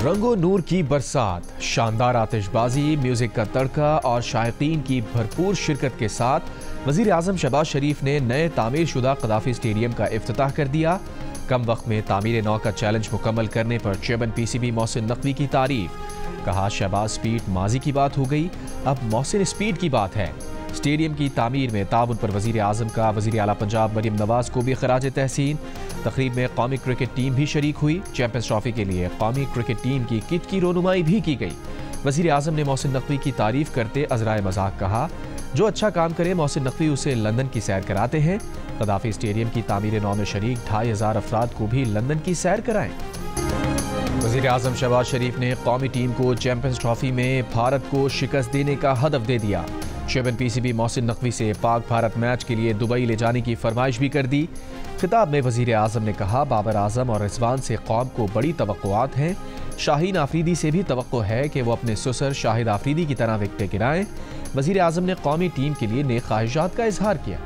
रंगो नूर की बरसात, शानदार आतिशबाजी, म्यूजिक का तड़का और शायकीन की भरपूर शिरकत के साथ वजीर आजम शहबाज शरीफ ने नए तामीर शुदा कदाफी स्टेडियम का इफ्तिताह कर दिया। कम वक्त में तामीर नौ का चैलेंज मुकम्मल करने पर चेयरमैन पीसीबी मोहसिन नकवी की तारीफ। कहा, शहबाज स्पीड माजी की बात हो गई, अब मोहसिन स्पीड की बात है। स्टेडियम की तामीर में ताउन पर वजीर आजम का वजीर आला पंजाब मरियम नवाज को भी खराज तहसीन। तकरीब में कौमी क्रिकेट टीम भी शरीक हुई। चैंपियंस ट्रॉफी के लिए कौमी क्रिकेट टीम की किट की रोनुमाई भी की गई। वजीर आजम ने मोहसिन नकवी की तारीफ करते अजराए मजाक कहा, जो अच्छा काम करे मोहसिन नकवी उसे लंदन की सैर कराते हैं। कदाफी स्टेडियम की तामीर नौ में शरीक 2500 अफराद को भी लंदन की सैर कराएं। वजीर आजम शहबाज शरीफ ने कौमी टीम को चैंपियंस ट्रॉफी में भारत को शिकस्त देने का हदफ दे दिया। चेयरमैन पीसीबी मोहसिन नकवी से पाक भारत मैच के लिए दुबई ले जाने की फरमाइश भी कर दी। खिताब में वजीर आजम ने कहा, बाबर आजम और रिजवान से कौम को बड़ी तवक्कुआत हैं। शाहीन आफरीदी से भी तवक्को है कि वो अपने सुसर शाहिद आफरीदी की तरह विकेटें गिराएं। वजीर आजम ने कौमी टीम के लिए नेक ख्वाहिशात का इजहार किया।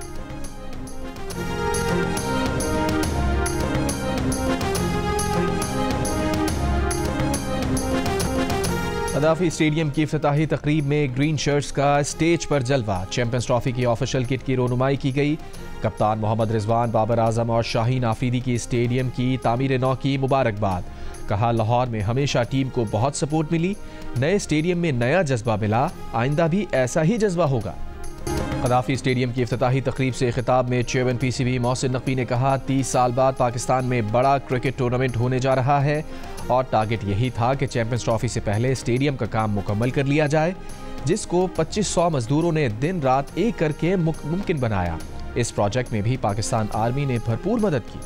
कदाफी स्टेडियम की इफ्तिताही तकरीब में ग्रीन शर्ट्स का स्टेज पर जलवा। चैंपियंस ट्रॉफी की ऑफिशियल किट की रोनुमाई की गई। कप्तान मोहम्मद रिजवान, बाबर आजम और शाहीन आफरीदी की स्टेडियम की तामीर नौ की मुबारकबाद। कहा, लाहौर में हमेशा टीम को बहुत सपोर्ट मिली, नए स्टेडियम में नया जज्बा मिला, आइंदा भी ऐसा ही जज्बा होगा। कदाफी स्टेडियम की इफ्तिताही तकरीब से खिताब में चेयरमैन पीसीबी मोहसिन नकवी ने कहा, 30 साल बाद पाकिस्तान में बड़ा क्रिकेट टूर्नामेंट होने जा रहा है और टारगेट यही था कि चैंपियंस ट्रॉफी से पहले स्टेडियम का काम मुकम्मल कर लिया जाए, जिसको 2500 मजदूरों ने दिन रात एक करके मुमकिन बनाया। इस प्रोजेक्ट में भी पाकिस्तान आर्मी ने भरपूर मदद की।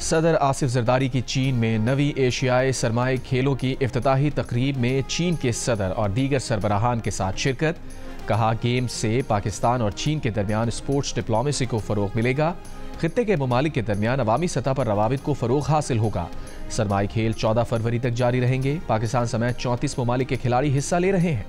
सदर आसिफ जरदारी की चीन में नवी एशियाई सरमाई खेलों की इफ्तिताही तकरीब में चीन के सदर और दीगर सरबराहान के साथ शिरकत। कहा, गेम्स से पाकिस्तान और चीन के दरमियान स्पोर्ट्स डिप्लोमेसी को फ़रोग मिलेगा। खित्ते के ममालिक के दरमियान अवामी सतह पर रवाबित को फ़रोग हासिल होगा। सरमाई खेल 14 फरवरी तक जारी रहेंगे। पाकिस्तान समेत 34 ममालिक के खिलाड़ी हिस्सा ले रहे हैं।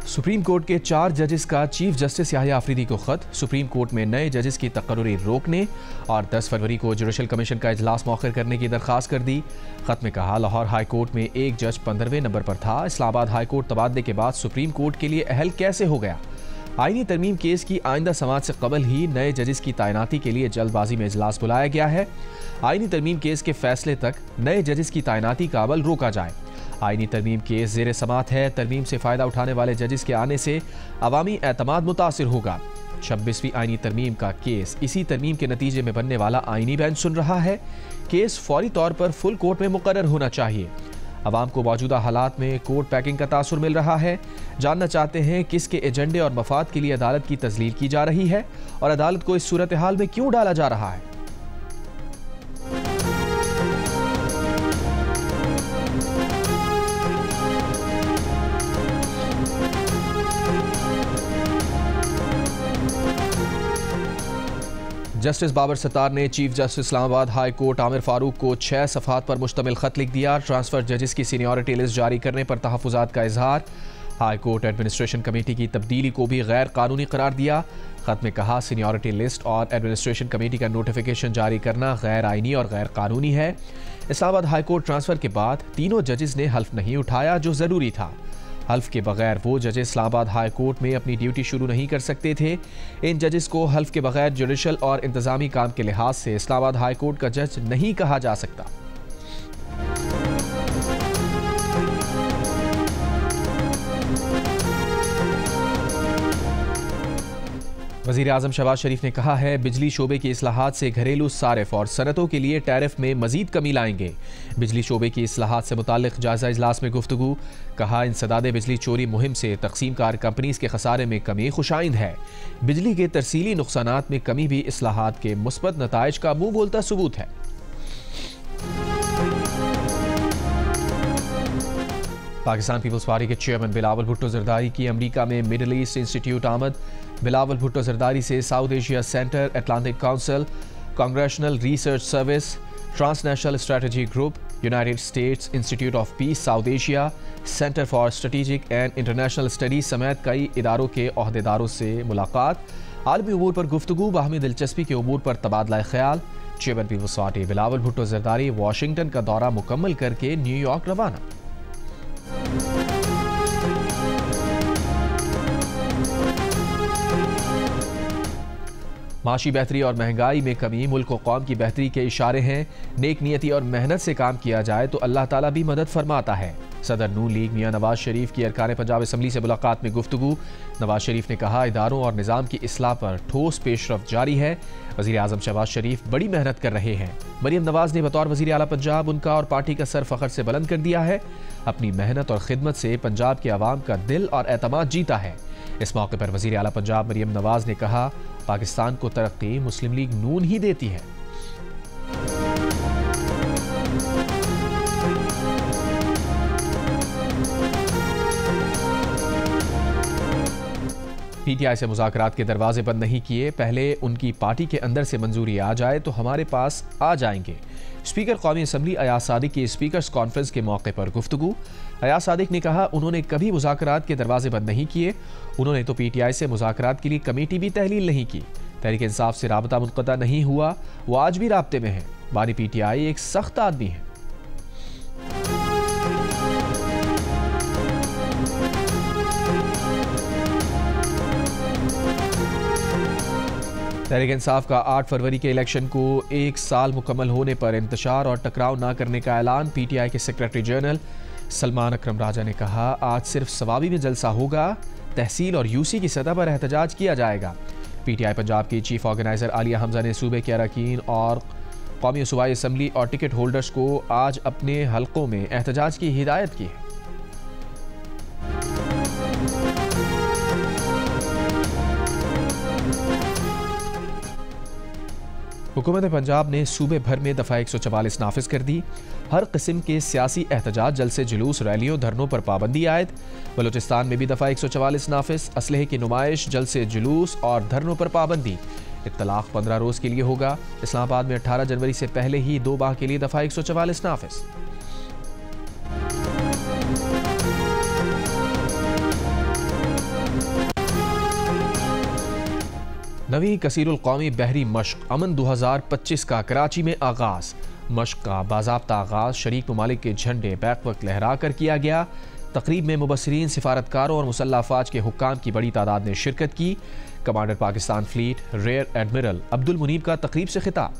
सुप्रीम कोर्ट के 4 जजेस का चीफ जस्टिस याहिया आफरीदी को खत। सुप्रीम कोर्ट में नए जजेस की तकर्री रोकने और 10 फरवरी को जुडिशल कमीशन का इजलास मौखर करने की दरख्वास्त कर दी। खत में कहा, लाहौर हाई कोर्ट में एक जज 15वें नंबर पर था। इस्लामाबाद हाई कोर्ट तबादले के बाद सुप्रीम कोर्ट के लिए अहल कैसे हो गया। आईनी तरमीम केस की आइंदा समाअत से कबल ही नए जजेस की तैनाती के लिए जल्दबाजी में इजलास बुलाया गया है। आईनी तरमीम केस के फैसले तक नए जजेस की तैनाती का अमल रोका जाए। आईनी तरमीम केस ज़ेर समाअत है। तरमीम से फ़ायदा उठाने वाले जजेस के आने से अवामी एतमाद मुतासिर होगा। 26वीं आईनी तरमीम का केस इसी तरमीम के नतीजे में बनने वाला आईनी बेंच सुन रहा है। केस फौरी तौर पर फुल कोर्ट में मुकर्रर होना चाहिए। अवाम को मौजूदा हालात में कोर्ट पैकिंग का तासुर मिल रहा है। जानना चाहते हैं किसके एजेंडे और मफाद के लिए अदालत की तजलील की जा रही है और अदालत को इस सूरत हाल में क्यों डाला जा रहा है। जस्टिस बाबर सत्तार ने chief justice Islamabad high court Aamir Farooq को 6 सफ़हात पर मुश्तमिल खत लिख दिया। ट्रांसफर जजेस की सीनियरिटी लिस्ट जारी करने पर तहफ़्फ़ुज़ात का इजहार। हाई कोर्ट एडमिनिस्ट्रेशन कमेटी की तब्दीली को भी गैर कानूनी करार दिया। खत में कहा, सीनियरिटी लिस्ट और एडमिनिस्ट्रेशन कमेटी का नोटिफिकेशन जारी करना गैर आइनी और गैर कानूनी है। इस्लामाबाद हाई कोर्ट ट्रांसफ़र के बाद तीनों जजेस ने हल्फ नहीं उठाया जो ज़रूरी था। हल्फ के बगैर वो जजेस इस्लामाबाद हाई कोर्ट में अपनी ड्यूटी शुरू नहीं कर सकते थे। इन जजेस को हल्फ के बगैर जुडिशल और इंतजामी काम के लिहाज से इस्लामाबाद हाई कोर्ट का जज नहीं कहा जा सकता। वज़ीर आज़म शहबाज शरीफ ने कहा है, बिजली शोबे की इस्लाहात से घरेलू सारिफ और सनतों के लिए टैरिफ में मजीद कमी लाएंगे। बिजली शोबे की इस्लाहात से मुताल्लिक़ जायज़ा इजलास में गुफ्तगू। कहा, इंसदाद बिजली चोरी मुहिम से तकसीम कार कंपनीज के खसारे में कमी खुशाइंद है। बिजली के तरसीली नुकसानात में कमी भी इस्लाहात के मुस्बत नताइज का मुंह बोलता सबूत है। पाकिस्तान पीपल्स पार्टी के चेयरमैन बिलावल भुट्टो जरदारी की अमरीका में मिडल ईस्ट इंस्टीट्यूट आमद। बिलावल भुट्टो जरदारी से south Asia centre, Atlantic council, congressional research service, transnational strategy group, United states institute of peace south Asia, centre for strategic and international studies समेत कई इदारों के ओहदेदारों से मुलाकात, आलमी उमूर पर गुफ्तगू, बाहमी दिलचस्पी के उमूर पर तबादला ख्याल। चेयरमैन पीपल्स पार्टी बिलावल भुट्टो जरदारी वाशिंगटन का दौरा मुकम्मल करके न्यूयॉर्क रवाना। माशी बेहतरी और महंगाई में कमी मुल्क और कौम की बेहतरी के इशारे हैं। नेक नियति और मेहनत से काम किया जाए तो अल्लाह ताला भी मदद फरमाता है। सदर नून लीग मियां नवाज शरीफ की अरकान पंजाब असम्बली से मुलाकात में गुफ्तगू। नवाज शरीफ ने कहा, इदारों और निज़ाम की इस्लाह पर ठोस पेशरफ्त जारी है। वज़ीर आज़म शहबाज शरीफ बड़ी मेहनत कर रहे हैं। मरियम नवाज ने बतौर वज़ीर आला पंजाब उनका और पार्टी का सर फ़ख्र से बुलंद कर दिया है। अपनी मेहनत और खिदमत से पंजाब के अवाम का दिल और एतमाद जीता है। इस मौके पर वज़ीर आला पंजाब मरियम नवाज ने कहा, पाकिस्तान को तरक्की मुस्लिम लीग नून ही देती है। पीटीआई से मुज़ाकरात के दरवाजे बंद नहीं किए, पहले उनकी पार्टी के अंदर से मंजूरी आ जाए तो हमारे पास आ जाएंगे। स्पीकर कौमी असम्बली अयाज सादिक की स्पीकर्स कॉन्फ्रेंस के मौके पर गुफ्तगू। अयाज सादिक ने कहा, उन्होंने कभी मुज़ाकरात के दरवाजे बंद नहीं किए। उन्होंने तो पीटीआई से मुज़ाकरात के लिए कमेटी भी तहलील नहीं की। तहरीक इंसाफ से राबता मुनक़ता नहीं हुआ, वो आज भी राब्ते में है। बानी पीटीआई एक सख्त आदमी है। तहरीक इंसाफ का 8 फरवरी के इलेक्शन को 1 साल मुकम्मल होने पर इंतशार और टकराव न करने का ऐलान। पीटीआई के सेक्रेटरी जनरल सलमान अकरम राजा ने कहा, आज सिर्फ सवाबी में जलसा होगा, तहसील और यूसी की सतह पर एहतजाज किया जाएगा। पीटीआई पंजाब की चीफ ऑर्गेनाइजर आलिया हमजा ने सूबे के अरकान और कौमी सूबाई असम्बली और टिकट होल्डर्स को आज अपने हलकों में एहतजाज की हिदायत की है। हुकूमत पंजाब ने सूबे भर में दफ़ा 144 नाफिज कर दी। हर किस्म के सियासी एहतजाज, जलसे जुलूस, रैलियों, धरनों पर पाबंदी आयद। बलूचिस्तान में भी दफ़ा 144 नाफिज, असलहे की नुमाइश, जलसे जुलूस और धरनों पर पाबंदी। इत्तलाक 15 रोज़ के लिए होगा। इस्लामाबाद में 18 जनवरी से पहले ही 2 माह के लिए दफ़ा 144 नाफिज। नवी कसीरुल कौमी बहरी मश्क अमन 2025 का कराची में आगाज। मश्क का बाज़ाब्ता आगाज शरीक ममालिक के झंडे बैक वक्त लहरा कर किया गया। तकरीब में मुबस्सिरीन, सिफारतकारों और मुसल्लह अफवाज के हुक्काम की बड़ी तादाद ने शिरकत की। Commander Pakistan fleet rear admiral Abdul Munib का तकरीब से खिताब।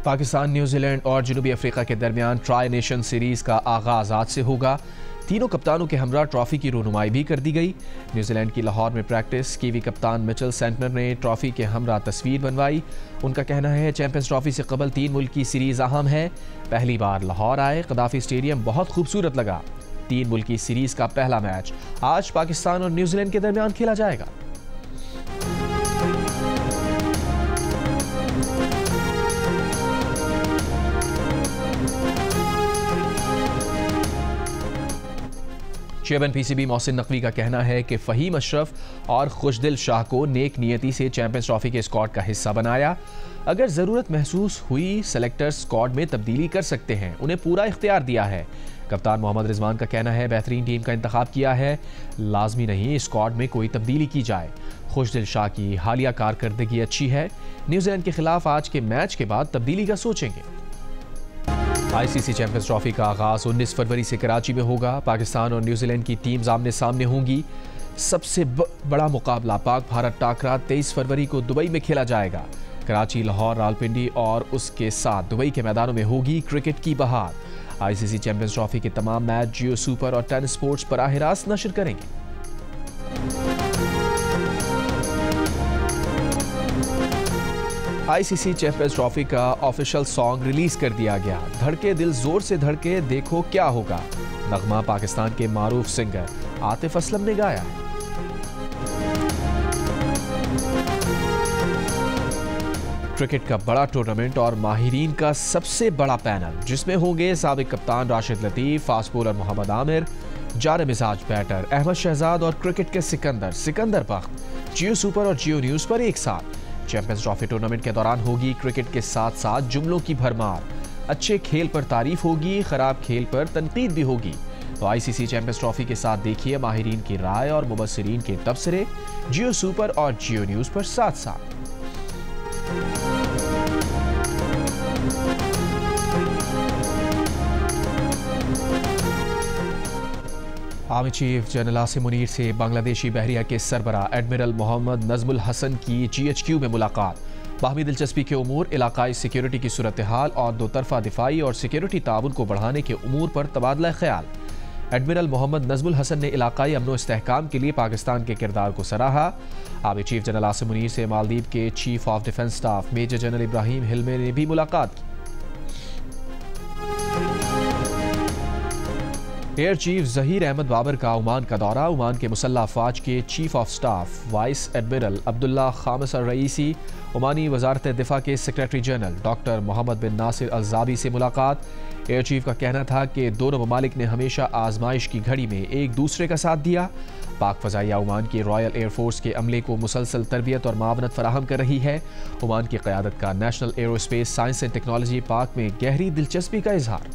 पाकिस्तान, न्यूजीलैंड और जनूबी अफ्रीका के दरमियान ट्राई नेशन सीरीज का आगाज आज से होगा। तीनों कप्तानों के हमरा ट्रॉफी की रोनुमाई भी कर दी गई। न्यूजीलैंड की लाहौर में प्रैक्टिस, कीवी कप्तान मिचेल सेंटनर ने ट्रॉफी के हमरा तस्वीर बनवाई। उनका कहना है, चैंपियंस ट्रॉफी से कबल 3 मुल्क की सीरीज अहम है। पहली बार लाहौर आए, कदाफी स्टेडियम बहुत खूबसूरत लगा। 3 मुल्क की सीरीज का पहला मैच आज पाकिस्तान और न्यूजीलैंड के दरमियान खेला जाएगा। चेयरमैन पीसीबी मोहसिन नकवी का कहना है कि फ़हीम अशरफ और खुशदिल शाह को नेक नियति से चैंपियंस ट्रॉफी के स्क्वाड का हिस्सा बनाया। अगर ज़रूरत महसूस हुई सेलेक्टर्स स्क्वाड में तब्दीली कर सकते हैं, उन्हें पूरा इख्तियार दिया है। कप्तान मोहम्मद रिजवान का कहना है, बेहतरीन टीम का इंतखाब किया है, लाजमी नहीं स्क्वाड में कोई तब्दीली की जाए। खुशदिल शाह की हालिया कारकर्दगी अच्छी है। न्यूजीलैंड के खिलाफ आज के मैच के बाद तब्दीली का सोचेंगे। आईसीसी चैंपियंस ट्रॉफी का आगाज 19 फरवरी से कराची में होगा। पाकिस्तान और न्यूजीलैंड की टीम्स आमने सामने होंगी। सबसे बड़ा मुकाबला पाक भारत टाकरा 23 फरवरी को दुबई में खेला जाएगा। कराची, लाहौर, रावलपिंडी और उसके साथ दुबई के मैदानों में होगी क्रिकेट की बहार। आईसीसी चैंपियंस ट्रॉफी के तमाम मैच जियो सुपर और 10 स्पोर्ट्स बराह रास्त नशर करेंगे। आईसीसी चैंपियंस ट्रॉफी का ऑफिशियल सॉन्ग रिलीज कर दिया गया। धड़के दिल जोर से धड़के देखो क्या होगा, नगमा पाकिस्तान के मारूफ सिंगर आतिफ असलम ने गाया है। क्रिकेट का बड़ा टूर्नामेंट और माहिरीन का सबसे बड़ा पैनल, जिसमें होंगे साबिक कप्तान राशिद लतीफ, फास्ट बॉलर मोहम्मद आमिर, जाने मिजाज बैटर अहमद शहजाद और क्रिकेट के सिकंदर बख्त। जियो सुपर और जियो न्यूज पर एक साथ चैंपियंस ट्रॉफी टूर्नामेंट के दौरान होगी क्रिकेट के साथ साथ जुमलों की भरमार। अच्छे खेल पर तारीफ होगी, खराब खेल पर तनकीद भी होगी। तो आईसीसी चैंपियंस ट्रॉफी के साथ देखिए माहिरीन की राय और मुबस्सिरीन के तबसरे जियो सुपर और जियो न्यूज पर साथ साथ। Army chief general Asim Munir से बांग्लादेशी बहरिया के सरबराह एडमिरल मोहम्मद नजमुल हसन की GHQ में मुलाकात। बाहमी दिलचस्पी के उमूर, इलाकाई सिक्योरिटी की सूरत हाल और दो तरफा दिफाई और सिक्योरिटी ताउन को बढ़ाने के उमूर पर तबादला ख्याल। एडमिरल मोहम्मद नजमुल हसन ने इलाकाई अमन व इस्तेहकाम के लिए पाकिस्तान के किरदार को सराहा। Army chief general Asim Munir से मालदीव के chief of defence staff major general Ibrahim Hilmy ने भी मुलाकात की। एयर चीफ जहीर अहमद बाबर का ओमान का दौरा। ओमान के मुसल्लह अफवाज के chief of staff vice admiral Abdullah Khamis Al Raisi, Omani वजारत दिफा के secretary general doctor Mohammed bin Nasir Al Jabi से मुलाकात। एयर चीफ का कहना था कि दोनों ममालिक ने हमेशा आजमाइश की घड़ी में एक दूसरे का साथ दिया। पाक फ़ज़ाइया ओमान की रॉयल एयरफोर्स के अमले को मुसलसल तरबियत और मावनत फराहम कर रही है। ओमान की क़यादत का national aerospace science and technology park में गहरी दिलचस्पी का इजहार।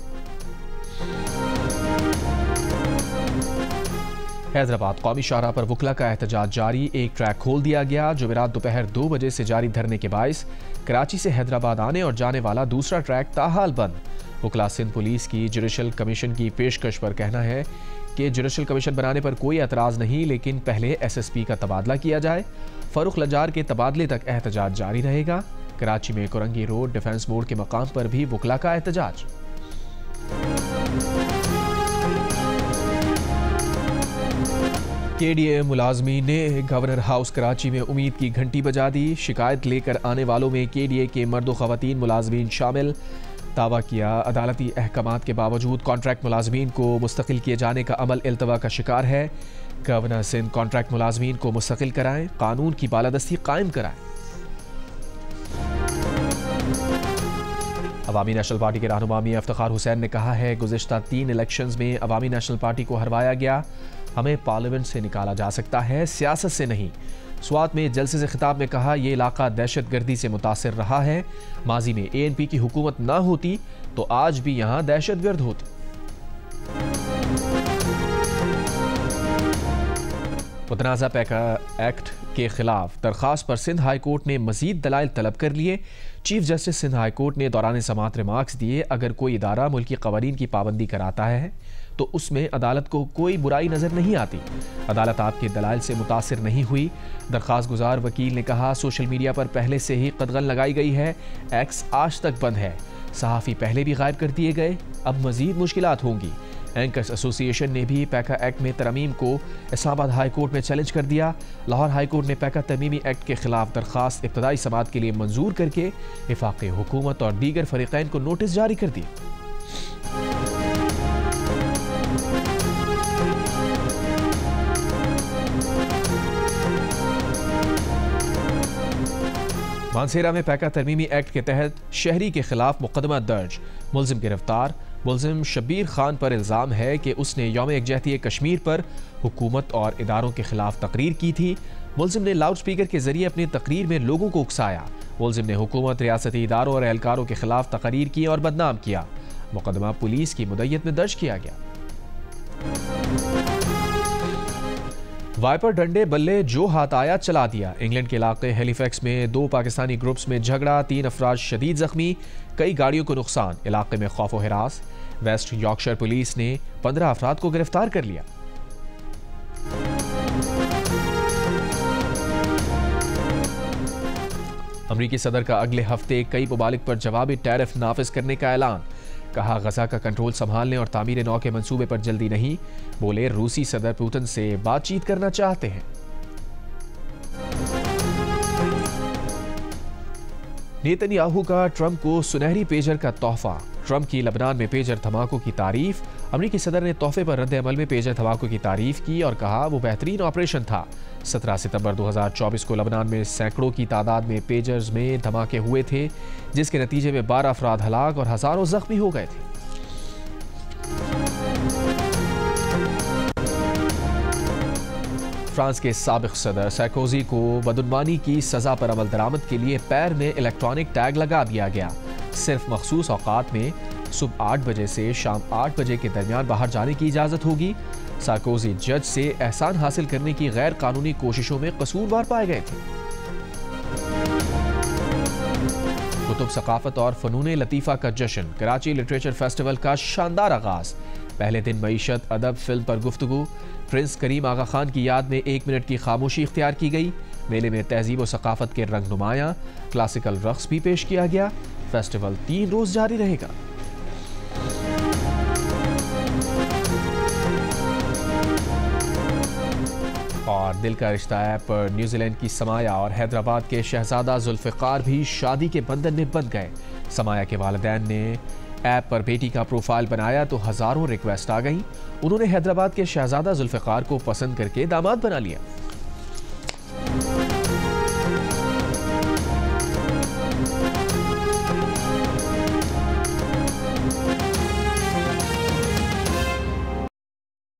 हैदराबाद कौमी शाहराह पर वकला का एहतजाज जारी। एक ट्रैक खोल दिया गया। जुमेरात दोपहर 2 बजे से जारी धरने के बायस कराची से हैदराबाद आने और जाने वाला दूसरा ट्रैक ताहाल बंद। वकला सिंध पुलिस की जुडिशल कमीशन की पेशकश पर कहना है कि जुडिशल कमीशन बनाने पर कोई एतराज़ नहीं, लेकिन पहले SSP का तबादला किया जाए। फ़ारूक लजार के तबादले तक एहतजाज जारी रहेगा। कराची में कुरंगी रोड डिफेंस मोड़ के मकाम पर भी वकला का एहतजाज। KDA मुलाजमीन ने गवर्नर हाउस कराची में उम्मीद की घंटी बजा दी। शिकायत लेकर आने वालों में KDA के मर्द व ख़वातीन मुलाजमीन शामिल। दावा किया अदालती अहकामात के बावजूद कॉन्ट्रैक्ट मुलाजमीन को मुस्तकिल किए जाने का अमल इल्तवा का शिकार है। गवर्नर सिंध कॉन्ट्रैक्ट मुलाजमीन को मुस्तकिल कराएं, कानून की बालादस्ती कायम कराएं। अवामी नेशनल पार्टी के रहनुमा मियां इफ्तिखार हुसैन ने कहा है गुज़िश्ता 3 इलेक्शंस में अवामी नेशनल पार्टी को हरवाया गया। हमें पार्लियामेंट से निकाला जा सकता है, सियासत से नहीं। स्वात में जलसे से खिताब में कहा यह इलाका दहशत गर्दी से मुतासिर रहा है। माजी में ANP की हुकूमत ना होती तो आज भी यहाँ दहशत गर्द होती। मुतनाज़ा पैका एक्ट के खिलाफ दरखास्त पर सिंध हाई कोर्ट ने मजीद दलाइल तलब कर लिए। Chief justice Sindh high court ने दौरान समाअत रिमार्क्स दिए अगर कोई इदारा मुल्की कवानीन की पाबंदी कराता है तो उसमें अदालत को कोई बुराई नजर नहीं आती। अदालत आपके दलाइल से मुतासिर नहीं हुई। दरखास्त गुजार वकील ने कहा सोशल मीडिया पर पहले से ही कदगन लगाई गई है। एक्स आज तक बंद है। सहाफ़ी पहले भी गायब कर दिए गए, अब मजीद मुश्किलात होंगी। एंकर्स एसोसिएशन ने भी पैका एक्ट में तरमीम को इस्लामाबाद हाई कोर्ट में चैलेंज कर दिया। लाहौर हाई कोर्ट ने पैका तरमीमी एक्ट के खिलाफ दरखास्त इब्तदाई समाअत के लिए मंजूर करके वफाक़ी हुकूमत और दीगर फरीक़ैन को नोटिस जारी कर दी। मानसेरा में पैका तरमीमी एक्ट के तहत शहरी के खिलाफ मुकदमा दर्ज। मुलजिम गिरफ्तार। मुलजिम शब्बीर खान पर इल्ज़ाम है कि उसने यौम यकजहती कश्मीर पर हुकूमत और इदारों के खिलाफ तकरीर की थी। मुलजिम ने लाउड स्पीकर के जरिए अपनी तकरीर में लोगों को उकसाया। मुलजिम ने हुकूमत, रियासती इदारों और एहलकारों के खिलाफ तकरीर की और बदनाम किया। मुकदमा पुलिस की मुद्दत में दर्ज किया गया। वाइपर डंडे बल्ले जो हाथ आया चला दिया। इंग्लैंड के इलाके हैलिफैक्स में 2 पाकिस्तानी ग्रुप्स में झगड़ा, 3 अफराद शदीद जख्मी, कई गाड़ियों को नुकसान। इलाके में खौफ व हिरास। वेस्ट यॉर्कशायर पुलिस ने 15 अफराद को गिरफ्तार कर लिया। अमरीकी सदर का अगले हफ्ते कई ममालिक पर जवाबी टैरिफ नाफिज करने का ऐलान। कहा गजा का कंट्रोल संभालने और तामीर नौ के मंसूबे पर जल्दी नहीं। बोले रूसी सदर पुतिन से बातचीत करना चाहते हैं। नेतन्याहू का ट्रंप को सुनहरी पेजर का तोहफा। ट्रंप की लबनान में पेजर धमाकों की तारीफ। अमरीकी सदर ने तोहफे पर रद्द अमल में पेजर धमाकों की तारीफ की और कहा वो बेहतरीन ऑपरेशन था। 17 सितंबर 2024 को लबनान में सैकड़ों की तादाद में पेजर्स में धमाके हुए थे, जिसके नतीजे में 12 अफराद हलाक और हजारों जख्मी हो गए थे। फ्रांस के साबिक सदर सार्कोजी को बदुनवानी की सज़ा पर अमल दरामद के लिए पैर में इलेक्ट्रॉनिक टैग लगा दिया गया। सिर्फ मखसूस औकात में सुबह 8 बजे से शाम 8 बजे के दरमियान बाहर जाने की इजाज़त होगी। सार्कोजी जज से एहसान हासिल करने की गैर कानूनी कोशिशों में कसूरवार पाए गए थे। कुतुब सकाफत और फ़नून लतीफ़ा का जश्न, कराची लिटरेचर फेस्टिवल का शानदार आगाज। पहले दिन मईशत, अदब, फिल्म पर गुफ्तगू। प्रिंस करीम आगा खान की याद में 1 मिनट की खामोशी इख्तियार की गई। मेले में तहजीब व सकाफत के रंग नुमायां, क्लासिकल रक्स भी पेश किया गया। फेस्टिवल 3 रोज जारी रहेगा। और दिल का रिश्ता ऐप पर न्यूजीलैंड की समाया और हैदराबाद के शहजादा जुल्फ़िकार भी शादी के बंधन में बंध गए। समाया के वालिदैन ने ऐप पर बेटी का प्रोफाइल बनाया तो हजारों रिक्वेस्ट आ गई। उन्होंने हैदराबाद के शहजादा जुल्फ़िकार को पसंद करके दामाद बना लिया।